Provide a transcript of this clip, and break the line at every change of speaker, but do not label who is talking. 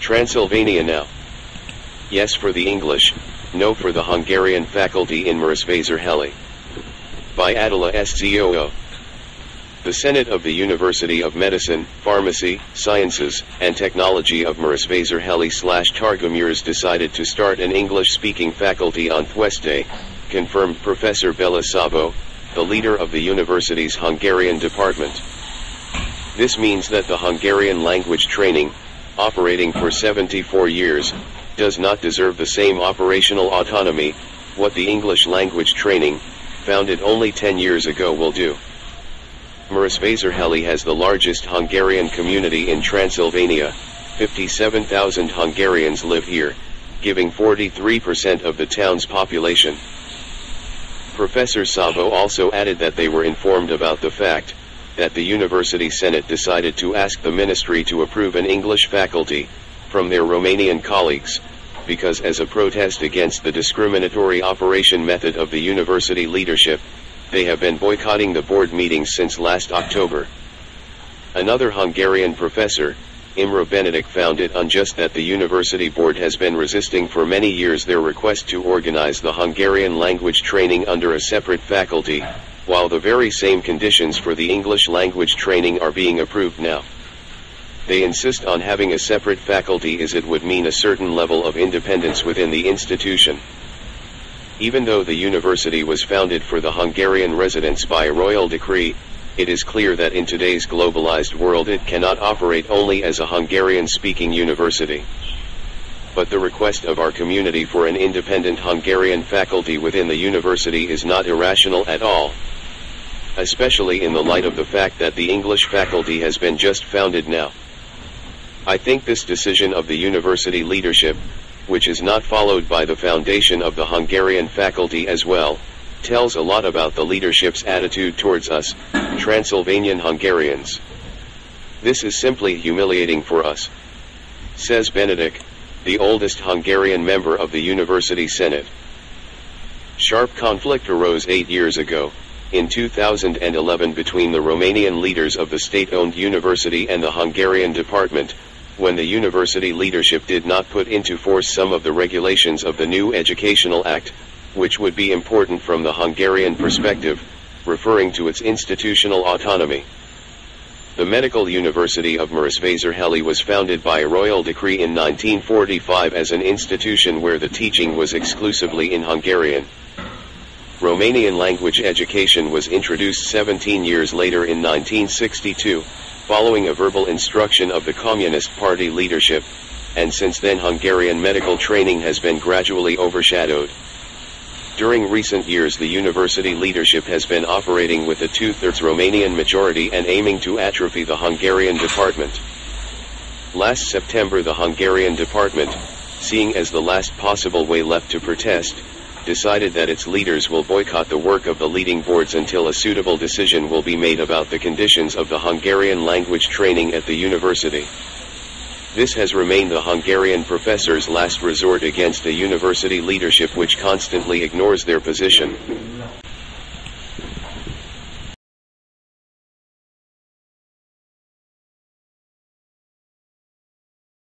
Transylvania now. Yes for the English, no for the Hungarian faculty in Marosvásárhely. By Attila Szoo. The Senate of the University of Medicine, Pharmacy, Sciences, and Technology of Marosvásárhely/Targumurs decided to start an English-speaking faculty on Thursday, confirmed Professor Bela Savo, the leader of the university's Hungarian department. This means that the Hungarian language training, operating for 74 years, does not deserve the same operational autonomy, what the English language training, founded only 10 years ago, will do. Marosvásárhely has the largest Hungarian community in Transylvania. 57,000 Hungarians live here, giving 43% of the town's population. Professor Savo also added that they were informed about the fact that the University Senate decided to ask the ministry to approve an English faculty from their Romanian colleagues, because as a protest against the discriminatory operation method of the university leadership, they have been boycotting the board meetings since last October. Another Hungarian professor, Imre Benedict, found it unjust that the university board has been resisting for many years their request to organize the Hungarian language training under a separate faculty, while the very same conditions for the English language training are being approved now. They insist on having a separate faculty as it would mean a certain level of independence within the institution. Even though the university was founded for the Hungarian residents by royal decree, it is clear that in today's globalized world it cannot operate only as a Hungarian-speaking university. But the request of our community for an independent Hungarian faculty within the university is not irrational at all, especially in the light of the fact that the English faculty has been just founded now. I think this decision of the university leadership, which is not followed by the foundation of the Hungarian faculty as well, tells a lot about the leadership's attitude towards us, Transylvanian Hungarians. This is simply humiliating for us, says Benedict, the oldest Hungarian member of the University Senate. Sharp conflict arose 8 years ago, in 2011, between the Romanian leaders of the state-owned university and the Hungarian department, when the university leadership did not put into force some of the regulations of the new Educational Act, which would be important from the Hungarian perspective, referring to its institutional autonomy. The Medical University of Marosvásárhely was founded by a royal decree in 1945 as an institution where the teaching was exclusively in Hungarian. Romanian language education was introduced 17 years later in 1962, following a verbal instruction of the Communist Party leadership, and since then Hungarian medical training has been gradually overshadowed. During recent years the university leadership has been operating with a 2/3 Romanian majority and aiming to atrophy the Hungarian department. Last September the Hungarian department, seeing as the last possible way left to protest, decided that its leaders will boycott the work of the leading boards until a suitable decision will be made about the conditions of the Hungarian language training at the university. This has remained the Hungarian professors' last resort against a university leadership which constantly ignores their position.